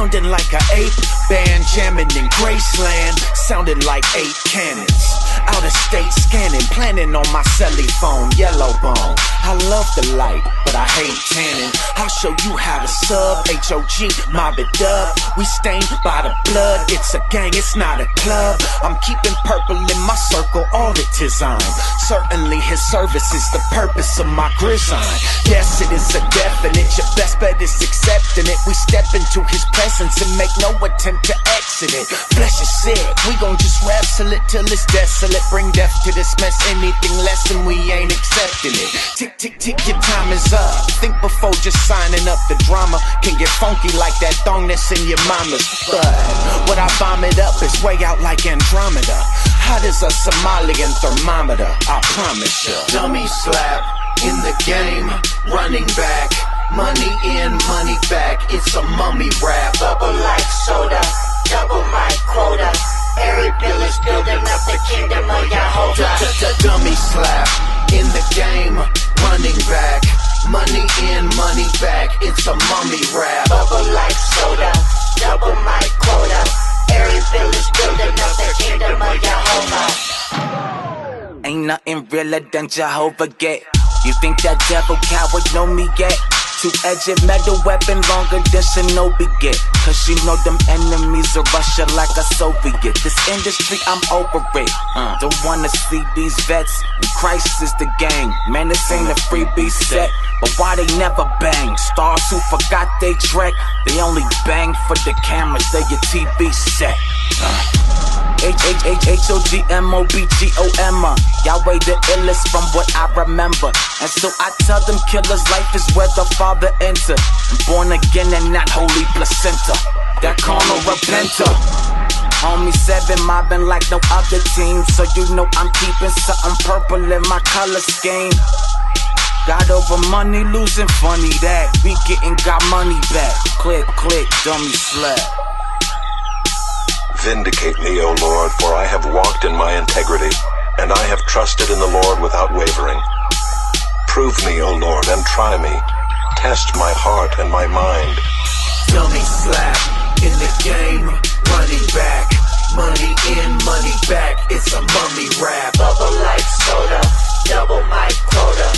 sounding like an ape band jamming in Graceland, sounding like 8 cannons. Out of state scanning, planning on my celly phone, yellow bone. I love the light, but I hate tanning. I'll show you how to sub, H-O-G, mob it up. We stained by the blood, it's a gang, it's not a club. I'm keeping purple in my circle, all the design. Certainly his service is the purpose of my grizzine. Yes, it is a definite, your best bet is accepting it. We step into his presence and make no attempt to exit it. Flesh is sick, we gon' just wrestle it till it's desolate. Bring death to this mess, anything less than we ain't accepting it. Tick, tick, tick, your time is up. Think before just signing up. The drama can get funky like that thong that's in your mama's butt. What I vomit up is way out like Andromeda. Hot as a Somalian thermometer, I promise ya. Dummy slap in the game, running back. Money in, money back, it's a mummy rap. Bubble like soda, double my quota. Every bill is building up the kingdom of Jehovah. Dummy slap in the game, running back. Money in, money back, it's a mummy rap. Bubble like soda, double my quota. Every bill is building up the kingdom of Jehovah. Ain't nothing realer than Jehovah get. You think that devil coward know me yet? Two-edged metal weapon longer than Shinobi get. Cause you know them enemies of Russia like a Soviet. This industry, I'm over it. Don't wanna see these vets. And Christ is the game. Man, this ain't a freebie set. But why they never bang? Stars who forgot they track, they only bang for the cameras, they your TV set. H-H-H-H-O-G-M-O-B-G-O-M. Yahweh the illest from what I remember. And so I tell them killers life is where the Father enter. I'm born again and not holy placenta. That carnal repenter. Homie 7 mobbing like no other team. So you know I'm keeping something purple in my color scheme. Got over money, losing funny that. We getting got money back. Click, click, dummy slap. Vindicate me, O Lord, for I have walked in my integrity, and I have trusted in the Lord without wavering. Prove me, O Lord, and try me. Test my heart and my mind. Dummy slap in the game, running back. Money in, money back, it's a mummy rap. Bubble like soda, double my quota.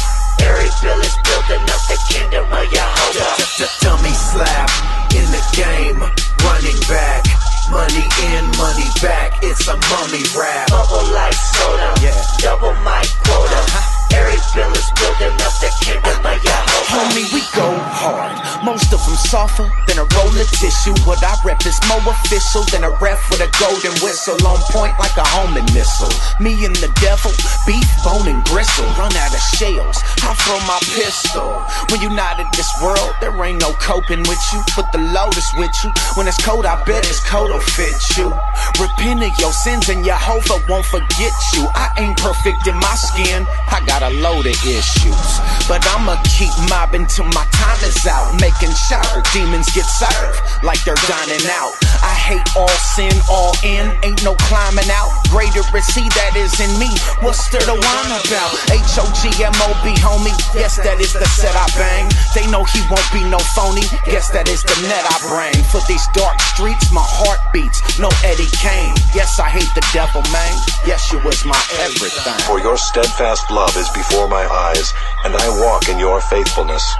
Every bill is building up the kingdom of Jehovah. Dummy slap in the game, running back. Money in, money back, it's a mummy rap. Bubble like soda, double my quota. Every bill is building up the kingdom of Jehovah. Homie, we go hard. Most of them softer than a roll of tissue. What I rep is more official than a ref with a golden whistle. On point like a homing missile. Me and the devil, beef, bone, and gristle. Run out of shells, I throw my pistol. When you not in this world, there ain't no coping with you. Put the lotus with you. When it's cold, I bet his coat will fit you. Repent of your sins and Jehovah won't forget you. I ain't perfect in my skin, I got a load of issues. But I'ma keep mobbing till my time is out. Making sure demons get served like they're dining out. I hate all sin, all in, ain't no climbing out. Greater is he that is in me, what's there to whine about? H-O-G-M-O-B, homie, yes that is the set I bang. They know he won't be no phony, guess that is the net I bring. For these dark streets, my heart beats, no Eddie Kane. Yes, I hate the devil, man, yes you was my everything. For your steadfast love is before my eyes, and I walk in your faithfulness.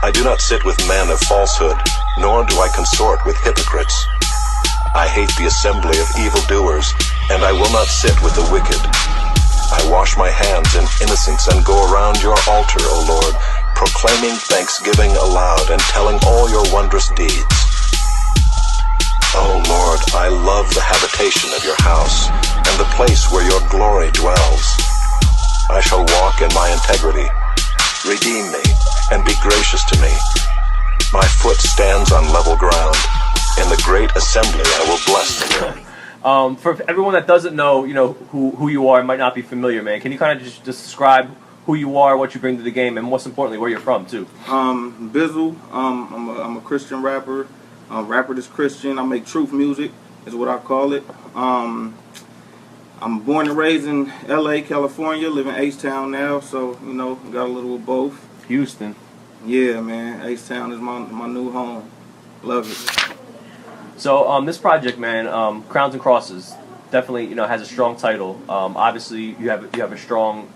I do not sit with men of falsehood, nor do I consort with hypocrites. I hate the assembly of evildoers, and I will not sit with the wicked. I wash my hands in innocence and go around your altar, O Lord, proclaiming thanksgiving aloud and telling all your wondrous deeds. O Lord, I love the habitation of your house and the place where your glory dwells. I shall walk in my integrity. Redeem me and be gracious to me. My foot stands on level ground. In the great assembly I will bless the Lord. For everyone that doesn't know, who you are, might not be familiar, man. Can you kind of just describe who you are, what you bring to the game, and most importantly, where you're from, too? Bizzle. I'm a Christian rapper. Rapper that's Christian. I make truth music, is what I call it. I'm born and raised in L.A., California. Live in H-Town now, so got a little of both. Houston. Yeah, man. H-Town is my new home. Love it. So this project, man, Crowns and Crosses, definitely has a strong title. Obviously, you have a strong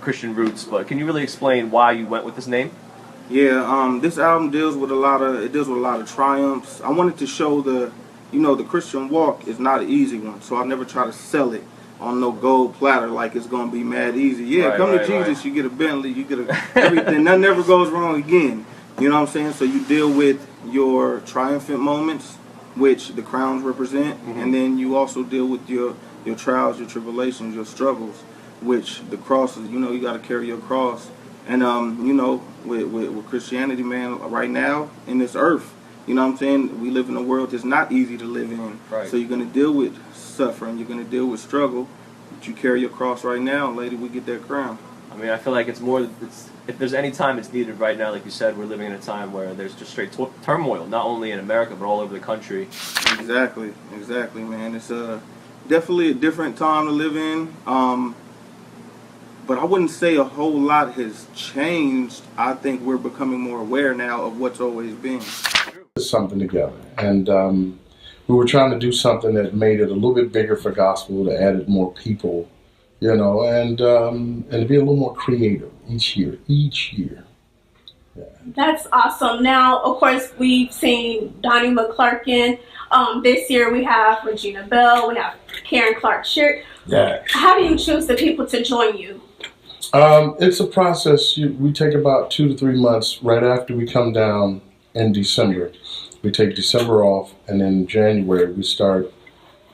Christian roots, but can you really explain why you went with this name? Yeah, this album deals with a lot of triumphs. I wanted to show the Christian walk is not an easy one, so I never try to sell it on no gold platter like it's gonna be mad easy. Yeah, come to Jesus, you get a Bentley, you get everything. That never goes wrong again. You know what I'm saying? So you deal with your triumphant moments, which the crowns represent, and then you also deal with your trials, your tribulations, your struggles, which the crosses. You got to carry your cross. And with Christianity, man, right now in this earth, you know what I'm saying, we live in a world that's not easy to live in. Right. So you're gonna deal with suffering, you're gonna deal with struggle, but you carry your cross right now, lady. We get that crown. I mean, I feel like if there's any time it's needed right now, like you said, we're living in a time where there's just straight turmoil, not only in America but all over the country. Exactly, man. It's definitely a different time to live in. But I wouldn't say a whole lot has changed. I think we're becoming more aware now of what's always been. Something together, and we were trying to do something that made it a little bit bigger for gospel, to add more people, and to be a little more creative each year. Yeah. That's awesome. Now, of course, we've seen Donnie McClurkin. This year we have Regina Bell, we have Karen Clark Sheard. Yeah. How do you choose the people to join you? It's a process. We take about 2 to 3 months right after we come down in December. We take December off, and then January we start,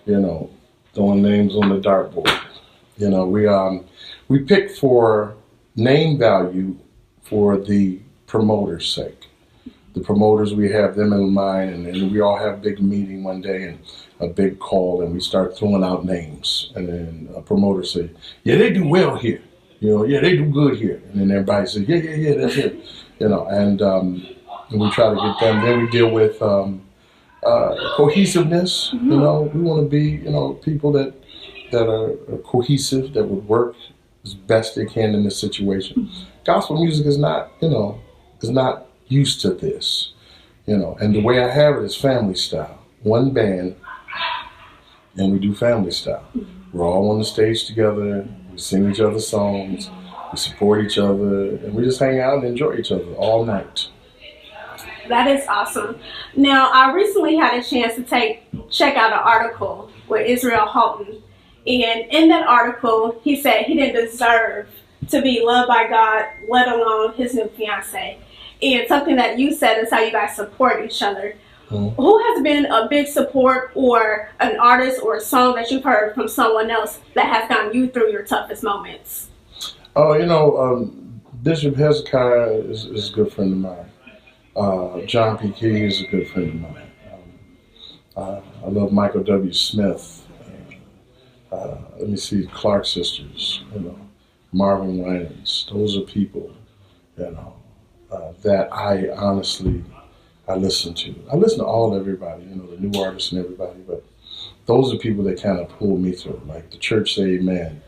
throwing names on the dartboard. We pick for name value for the promoters' sake. The promoters, we have them in mind, and then we all have a big meeting one day and a big call, and we start throwing out names. And then a promoter say, "Yeah, they do well here. Yeah, they do good here." And then everybody says, "Yeah, that's it." And we try to get them. Then we deal with cohesiveness. We want to be, people that are cohesive, that would work as best they can in this situation. Gospel music is not used to this, and the way I have it is family style. One band, and we do family style. We're all on the stage together, we sing each other's songs, we support each other, and we just hang out and enjoy each other all night. That is awesome. Now, I recently had a chance to check out an article with Israel Houghton, and in that article, he said he didn't deserve to be loved by God, let alone his new fiance. And something that you said is how you guys support each other. Who has been a big support, or an artist or a song that you've heard from someone else that has gotten you through your toughest moments? Bishop Hezekiah is a good friend of mine. John P. Key is a good friend of mine. I love Michael W. Smith. Let me see, Clark Sisters, Marvin Winans. Those are people, that I honestly, I listen to. I listen to everybody, the new artists and everybody, but those are people that kind of pull me through. Like the Church Say Amen.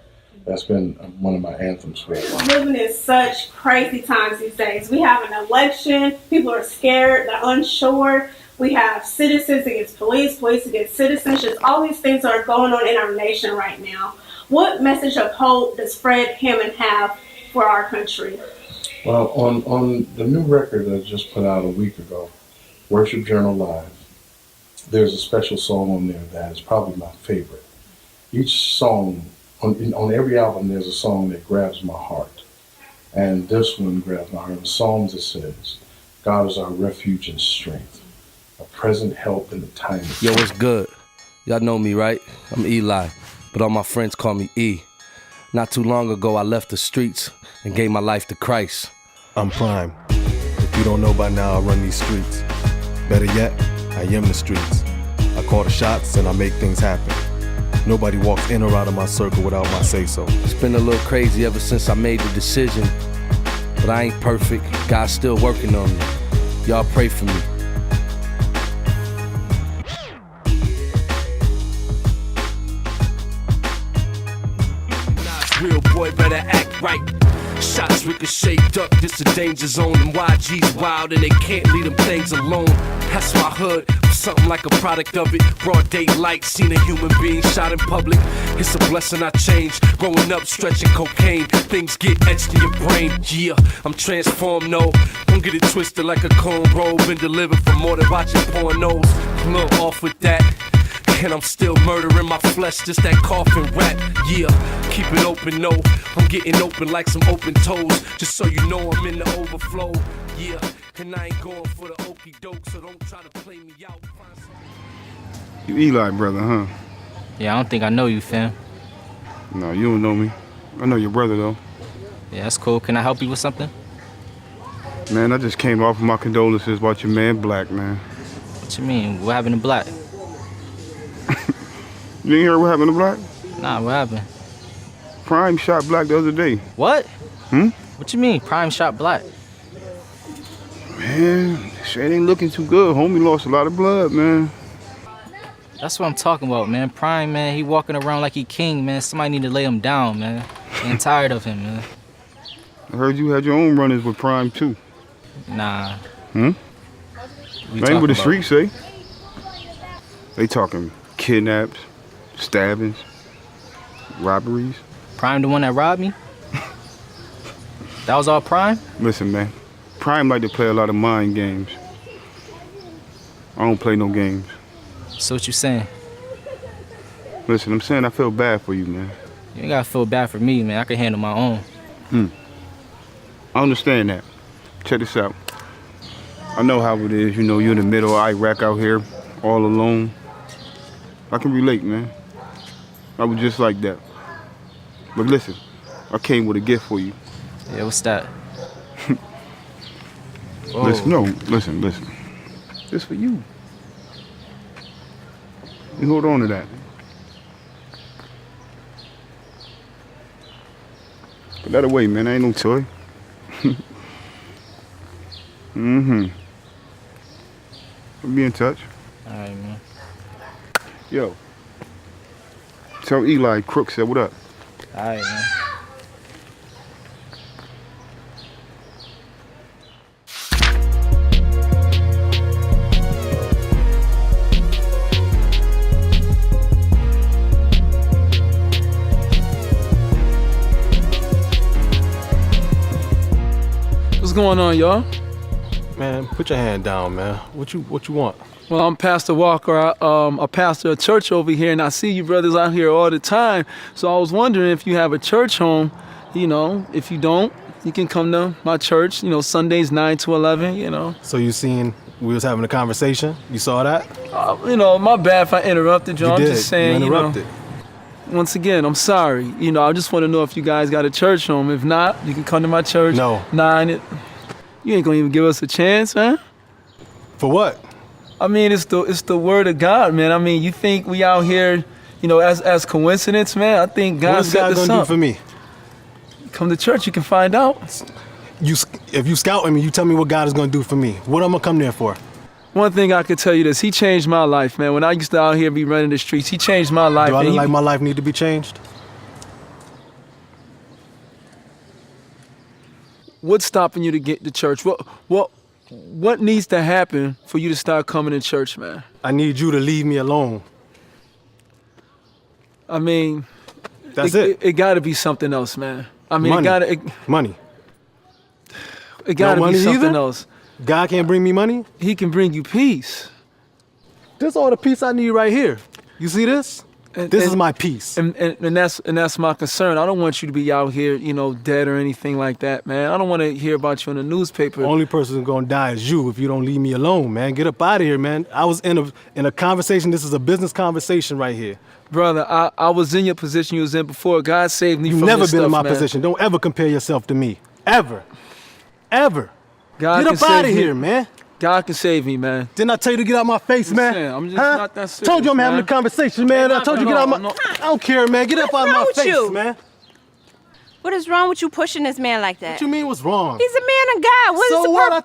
That's been one of my anthems for a while. Living in such crazy times these days. We have an election. People are scared. They're unsure. We have citizens against police against citizens. Just all these things are going on in our nation right now. What message of hope does Fred Hammond have for our country? Well, on the new record that I just put out a week ago, Worship Journal Live, there's a special song on there that is probably my favorite. Each song, on every album, there's a song that grabs my heart. And this one grabs my heart. The Psalms, it says, God is our refuge and strength, a present help in the time of Yo, what's good? Y'all know me, right? I'm Eli, but all my friends call me E. Not too long ago, I left the streets and gave my life to Christ. I'm Prime. If you don't know by now, I run these streets. Better yet, I am the streets. I call the shots and I make things happen. Nobody walks in or out of my circle without my say-so. It's been a little crazy ever since I made the decision, but I ain't perfect. God's still working on me. Y'all pray for me. Real boy better act right. Shots ricochet, duck, this a danger zone. And YG's wild and they can't leave them things alone. That's my hood, something like a product of it. Broad daylight, seen a human being shot in public. It's a blessing I changed. Growing up, stretching cocaine. Things get etched in your brain. Yeah, I'm transformed, no. Don't get it twisted like a cornrow. Been delivered from more than watching pornos. A little off with that. And I'm still murdering my flesh, just that coffin rap. Yeah, keep it open, no. I'm getting open like some open toes. Just so you know I'm in the overflow. Yeah, and I ain't going for the okie doke, so don't try to play me out. You Eli brother, huh? Yeah, I don't think I know you, fam. No, you don't know me. I know your brother, though. Yeah, that's cool. Can I help you with something? Man, I just came off of my condolences about your man Black, man. What you mean? What happened to Black? You ain't heard what happened to Black? Nah, what happened? Prime shot Black the other day. What? Hmm? What you mean, Prime shot Black? Man, shit ain't looking too good. Homie lost a lot of blood, man. That's what I'm talking about, man. Prime, man, he walking around like he king, man. Somebody need to lay him down, man. I'm tired of him, man. I heard you had your own runners with Prime, too. Nah. Hmm? That ain't what the streets say. They talking kidnaps, stabbings, robberies. Prime the one that robbed me? That was all Prime? Listen, man. Prime like to play a lot of mind games. I don't play no games. So what you saying? Listen, I'm saying I feel bad for you, man. You ain't gotta feel bad for me, man. I can handle my own. I understand that. Check this out. I know how it is. You know, you're in the middle of Iraq out here, all alone. I can relate, man. I was just like that. But listen, I came with a gift for you. Yeah, what's that? Listen. This for you. You hold on to that. Put that away, man. That ain't no toy. We'll be in touch. All right, man. Yo. Tell Eli Crook said what up. All right, man. What's going on, y'all? Man, put your hand down, man. What you want? Well, I'm Pastor Walker. I pastor a church over here, and I see you brothers out here all the time. So I was wondering if you have a church home. You know, if you don't, you can come to my church. You know, Sundays 9 to 11. You know. So you seen we was having a conversation? You saw that? You know, my bad if I interrupted you. You I'm did. just saying. You interrupted. Once again, I'm sorry. You know, I just want to know if you guys got a church home. If not, you can come to my church. No. 9. You ain't gonna even give us a chance, man. For what? I mean, it's the word of God, man. I mean, you think we out here, you know, as coincidence, man? I think God set this up. What is God gonna do for me? Come to church, you can find out. If you scouting me, you tell me what God is gonna do for me. What I'm gonna come there for? One thing I could tell you this, he changed my life, man. When I used to out here be running the streets, he changed my life. Do I look like my life need to be changed? What's stopping you to get to church? What needs to happen for you to start coming to church, man? I need you to leave me alone. I mean, that's it. It got to be something else, man. I mean, money. Money. It got to be something else. God can't bring me money? He can bring you peace. This is all the peace I need right here. You see this? This is my peace. And that's my concern. I don't want you to be out here, you know, dead or anything like that, man. I don't want to hear about you in the newspaper. The only person who's gonna die is you if you don't leave me alone, man. Get up out of here, man. I was in a conversation. This is a business conversation right here. Brother, I was in your position you was in before. God saved me from this stuff, man. You've never been in my position. Don't ever compare yourself to me. Ever. Ever. God get up out of here, man. God can save me, man. Didn't I tell you to get out my face, man? I'm just not that serious, told you I'm man. having a conversation, man. I told you get out my... I don't care, man. Get up out of my face, man. What is wrong with you pushing this man like that? What you mean what's wrong? He's a man of God. What is the what? I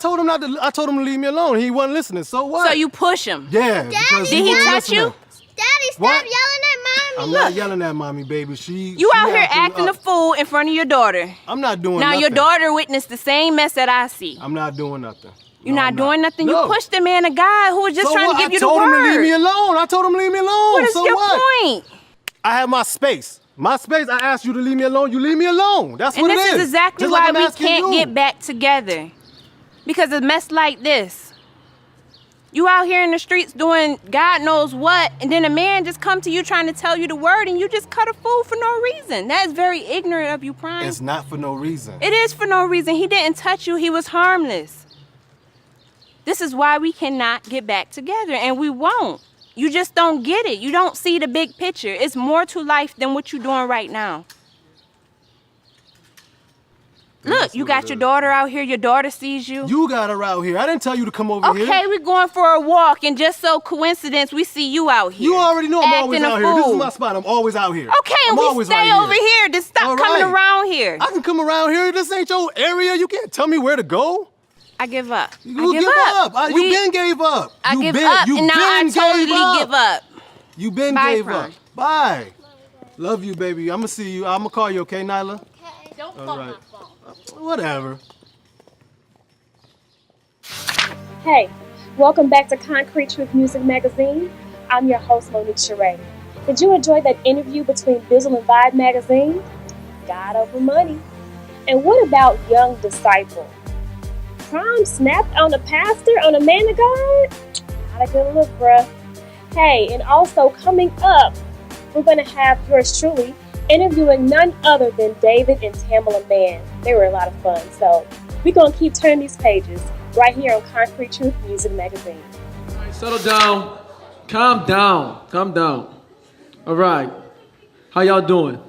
told him to leave me alone. He wasn't listening. So what? So you push him? Yeah. Daddy, did he touch you? Daddy, stop yelling at Mommy. I'm look. not yelling at mommy, baby. You she out here acting a fool in front of your daughter. I'm not doing now nothing. Your daughter witnessed the same mess that I see. I'm not doing nothing. You're not doing nothing? No. You pushed the man of God who was just So trying what? to give you I the told him word. to leave me alone. I told him to leave me alone. What is so your what? point? I have my space. My space, I asked you to leave me alone. You leave me alone. That's And what it is. this is exactly Just why like I'm we asking can't you. get back together. Because of a mess like this. You out here in the streets doing God knows what, and then a man just come to you trying to tell you the word, and you just cut a fool for no reason. That is very ignorant of you, Prime. It's not for no reason. It is for no reason. He didn't touch you. He was harmless. This is why we cannot get back together, and we won't. You just don't get it. You don't see the big picture. It's more to life than what you're doing right now. Look, you got your daughter out here. Your daughter sees you. You got her out here. I didn't tell you to come over here. Okay, we're going for a walk, and just so coincidence, we see you out here. You already know I'm always acting a out here. This is fool. my spot. I'm always out here. Okay, and I'm we always stay right over here. Just stop All coming right. around here. I can come around here. This ain't your area. You can't tell me where to go. I give up. You I give up. You been gave up. I You give been, up, you and now I been totally gave up. give up. You been Bye, gave Prime. up. Bye. Love you, baby. I'm gonna see you. I'm gonna call you, okay, Nyla? Okay, don't All right. My phone. Whatever. Hey, welcome back to Concrete Truth Music Magazine. I'm your host, Monique Sheree. Did you enjoy that interview between Bizzle and Vibe Magazine? God over money. And what about Young Disciple? Prime snapped on a pastor, on a man of God? Not a good look, bruh. Hey, and also coming up, we're going to have yours truly interviewing none other than David and Tamala Mann. They were a lot of fun, so we're going to keep turning these pages right here on Concrete Truth Music Magazine. All right, settle down. Calm down. Calm down. All right. How y'all doing?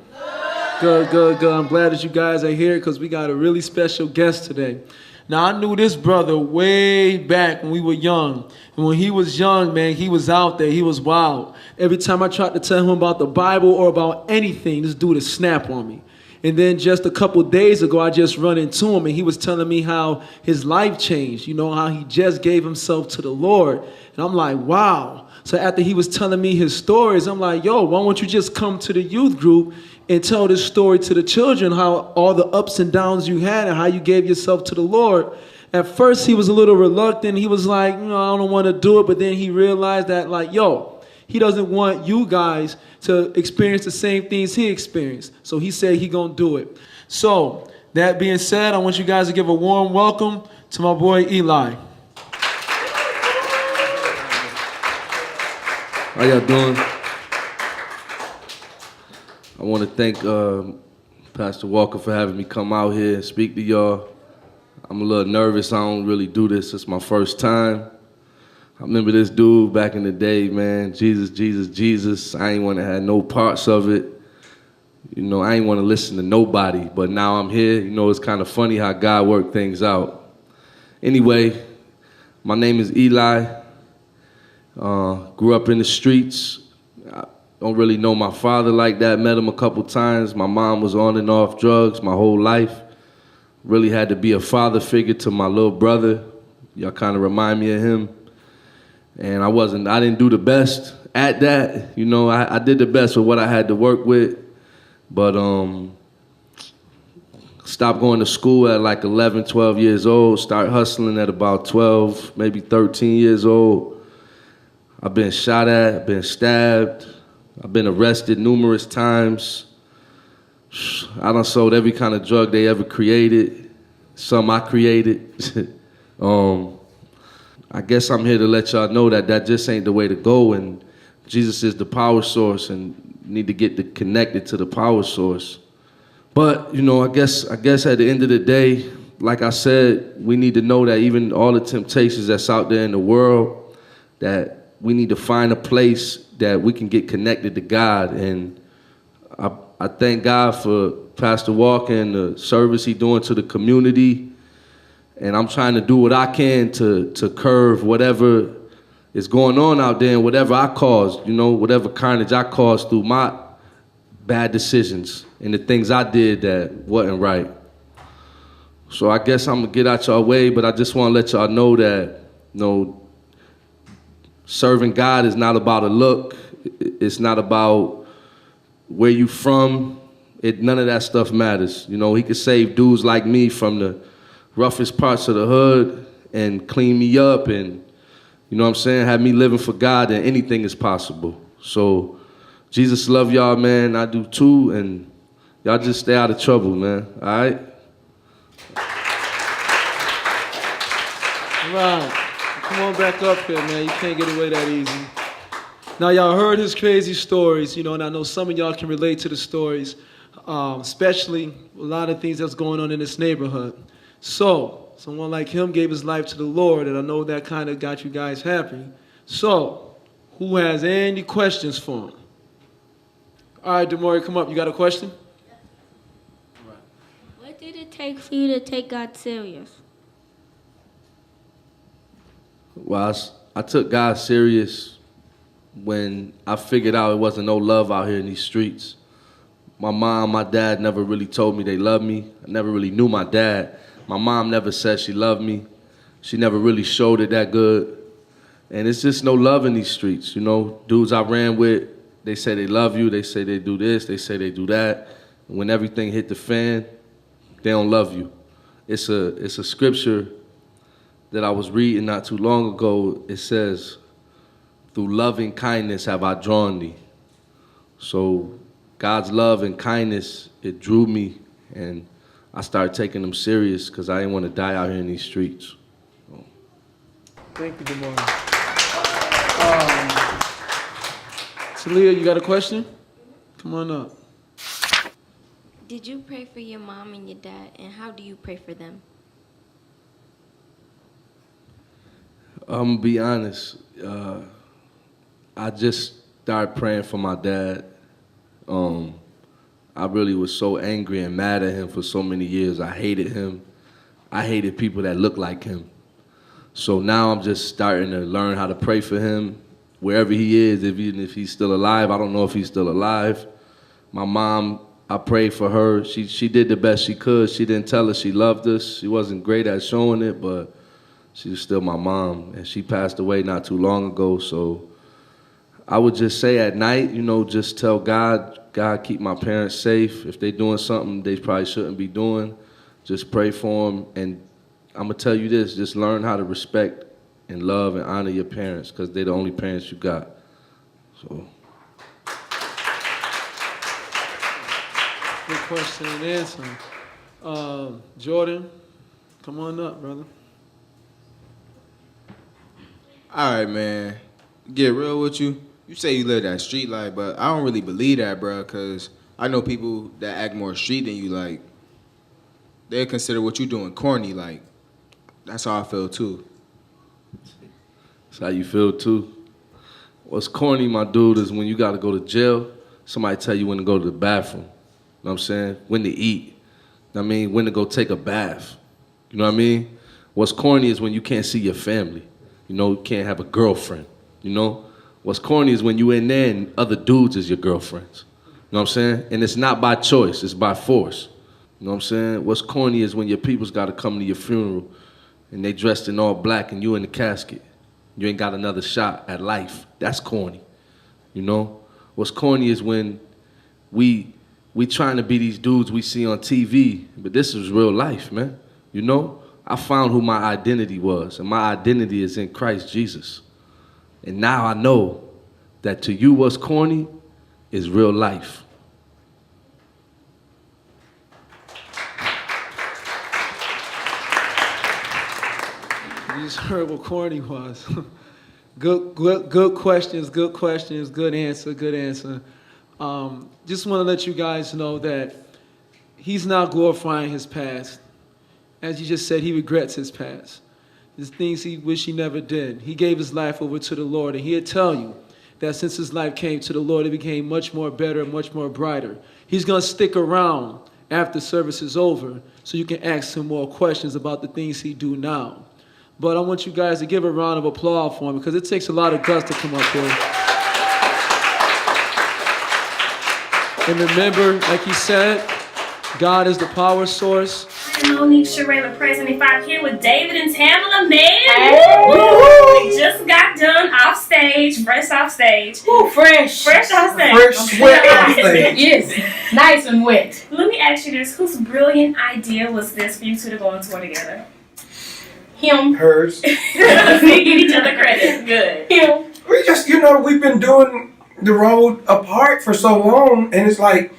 Good, good, good. I'm glad that you guys are here because we got a really special guest today. Now, I knew this brother way back when we were young. And when he was young, man, he was out there. He was wild. Every time I tried to tell him about the Bible or about anything, this dude would snap on me. And then just a couple days ago, I just run into him, and he was telling me how his life changed, you know, how he just gave himself to the Lord. And I'm like, wow. So after he was telling me his stories, I'm like, yo, why don't you just come to the youth group and tell this story to the children, how all the ups and downs you had and how you gave yourself to the Lord. At first, he was a little reluctant. He was like, you know, I don't want to do it. But then he realized that, like, yo, he doesn't want you guys to experience the same things he experienced. So he said he gonna do it. So that being said, I want you guys to give a warm welcome to my boy Eli. How y'all doing? I want to thank Pastor Walker for having me come out here and speak to y'all. I'm a little nervous. I don't really do this. It's my first time. I remember this dude back in the day, man. Jesus, Jesus, Jesus. I ain't want to have no parts of it. You know, I ain't want to listen to nobody. But now I'm here. You know, it's kind of funny how God worked things out. Anyway, my name is Eli. Grew up in the streets. I don't really know my father like that. Met him a couple times. My mom was on and off drugs my whole life. Really had to be a father figure to my little brother. Y'all kind of remind me of him. And I didn't do the best at that. You know, I did the best with what I had to work with. But stopped going to school at like 11, 12 years old. Start hustling at about 12, maybe 13 years old. I've been shot at, I've been stabbed. I've been arrested numerous times. I done sold every kind of drug they ever created. Some I created. I guess I'm here to let y'all know that that just ain't the way to go, and Jesus is the power source, and you need to get connected to the power source. But, you know, I guess at the end of the day, like I said, we need to know that even all the temptations that's out there in the world, that we need to find a place that we can get connected to God. And I thank God for Pastor Walker and the service he's doing to the community. And I'm trying to do what I can to curb whatever is going on out there and whatever I caused, you know, whatever carnage I caused through my bad decisions and the things I did that wasn't right. So I guess I'm gonna get out y'all way, but I just wanna let y'all know that, you know, serving God is not about a look. It's not about, where you from, none of that stuff matters. You know, he could save dudes like me from the roughest parts of the hood and clean me up and, you know what I'm saying, have me living for God, and anything is possible. So Jesus love y'all, man. I do too, and y'all just stay out of trouble, man. All right? Right. Come on back up here, man. You can't get away that easy. Now, y'all heard his crazy stories, you know, and I know some of y'all can relate to the stories, especially a lot of things that's going on in this neighborhood. So, someone like him gave his life to the Lord, and I know that kind of got you guys happy. So, who has any questions for him? All right, Demore, come up. You got a question? What did it take for you to take God serious? Well, I took God serious when I figured out it wasn't no love out here in these streets. My mom, my dad never really told me they loved me. I never really knew my dad. My mom never said she loved me. She never really showed it that good. And it's just no love in these streets, you know. Dudes I ran with, they say they love you, they say they do this, they say they do that. And when everything hit the fan, they don't love you. It's a scripture that I was reading not too long ago. It says, through loving kindness have I drawn thee. So God's love and kindness, it drew me, and I started taking them serious because I didn't want to die out here in these streets. Thank you, Demore. Talia, you got a question? Come on up. Did you pray for your mom and your dad, and how do you pray for them? I'm gonna be honest. I just started praying for my dad. I really was so angry and mad at him for so many years. I hated him. I hated people that looked like him. So now I'm just starting to learn how to pray for him wherever he is, even if he's still alive. I don't know if he's still alive. My mom, I prayed for her. She did the best she could. She didn't tell us she loved us. She wasn't great at showing it, but she was still my mom. And she passed away not too long ago. So I would just say at night, you know, just tell God, God, keep my parents safe. If they're doing something they probably shouldn't be doing, just pray for them. And I'm going to tell you this, just learn how to respect and love and honor your parents, because they're the only parents you got. So. Good question and answer. Jordan, come on up, brother. All right, man. Get real with you. You say you live that street life, but I don't really believe that, bro, because I know people that act more street than you, like, they consider what you doing corny, like, that's how I feel, too. That's how you feel, too? What's corny, my dude, is when you got to go to jail, somebody tell you when to go to the bathroom. You know what I'm saying? When to eat. I mean, when to go take a bath. You know what I mean? What's corny is when you can't see your family. You know, you can't have a girlfriend, you know? What's corny is when you in there and other dudes is your girlfriends. You know what I'm saying? And it's not by choice, it's by force. You know what I'm saying? What's corny is when your people's got to come to your funeral and they dressed in all black and you in the casket. You ain't got another shot at life. That's corny, you know? What's corny is when we trying to be these dudes we see on TV, but this is real life, man, you know? I found who my identity was, and my identity is in Christ Jesus. And now I know that to you what's corny is real life. You just heard what corny was. Good questions, good answer. Just want to let you guys know that he's not glorifying his past. As you just said, he regrets his past. There's things he wish he never did. He gave his life over to the Lord, and he'll tell you that since his life came to the Lord, it became much more better and much more brighter. He's going to stick around after service is over so you can ask him more questions about the things he do now. But I want you guys to give a round of applause for him, because it takes a lot of guts to come up here. And remember, like he said, God is the power source. Monique Sherayla present. If I'm here with David and Tamala, man, Hey. we just got done off stage. stage, fresh off stage. Ooh, fresh. Fresh off stage. Fresh sweat off stage. Yes, nice and wet. Let me ask you this. Whose brilliant idea was this for you two to go on tour together? Him. Hers. We give each other credit. Good. Him. We just, we've been doing the road apart for so long, and it's like,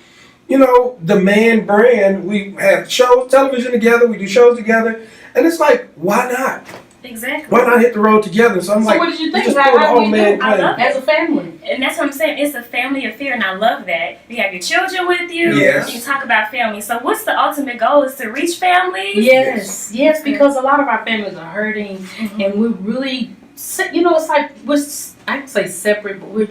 the man brand, we have shows, television together, we do shows together, and it's like, why not? Exactly. Why not hit the road together? So I'm So like, what did you think just about pull the how whole we man do? I love plan. as a family. And that's what I'm saying. It's a family affair, and I love that. You have your children with you. Yes. You talk about family. So what's the ultimate goal? Is to reach families? Yes, because a lot of our families are hurting, and we're really, it's like I can say separate, but we're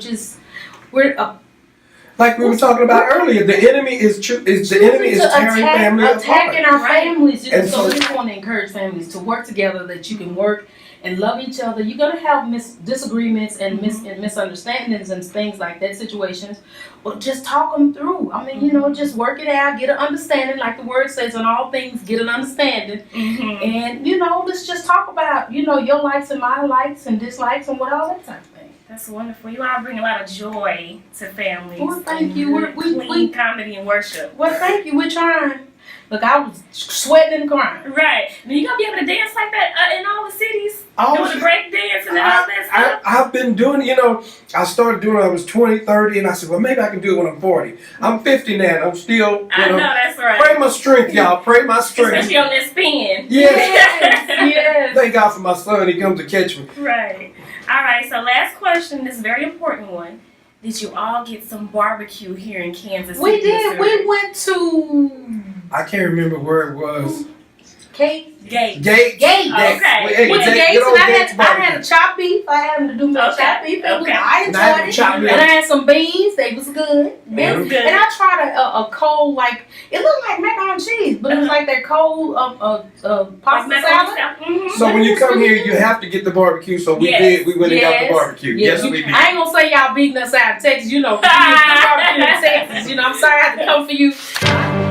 like we were talking about earlier, the enemy is tearing family apart. attacking our families. And So we so- just want to encourage families to work together, that you can work and love each other. You're gonna have disagreements and misunderstandings and things like that, situations. But just talk them through. I mean, just work it out, get an understanding, like the word says, in all things, get an understanding. And let's just talk about your likes and my likes and dislikes and what all that type of thing. That's wonderful. You all bring a lot of joy to families. Well, thank you. We clean comedy and worship. Well, thank you. We're trying. Look, I was sweating and crying. Right. Now, you gonna be able to dance like that in all the cities? Oh, Doing the break dance and all that stuff? I've been doing, I started doing it when I was 20, 30, and I said, well, maybe I can do it when I'm 40. I'm 50 now, and I'm still, I know, that's right. Pray my strength, y'all. Pray my strength. Especially on that spin. Yes. Thank God for my son. He comes to catch me. Right. All right, so last question, this very important one. Did you all get some barbecue here in Kansas City? We did. Missouri? We went to I can't remember where it was. Gates. Gates. Okay. Hey, Went to Gates, Gates, good old and Gates I barbecue. had a chopped beef. I had them to do me a chopped beef. Okay. I And I had enjoyed it. chopped And beef. I had some beans. They was good. Yeah. And I tried a cold, it looked like macaroni and cheese, but it was like that cold pasta salad. So when you come here, you have to get the barbecue. So we did. We went and got the barbecue. Yes, we did. I ain't gonna say y'all beating us out of Texas. We get good barbecue in Texas. I'm sorry I had to come for you.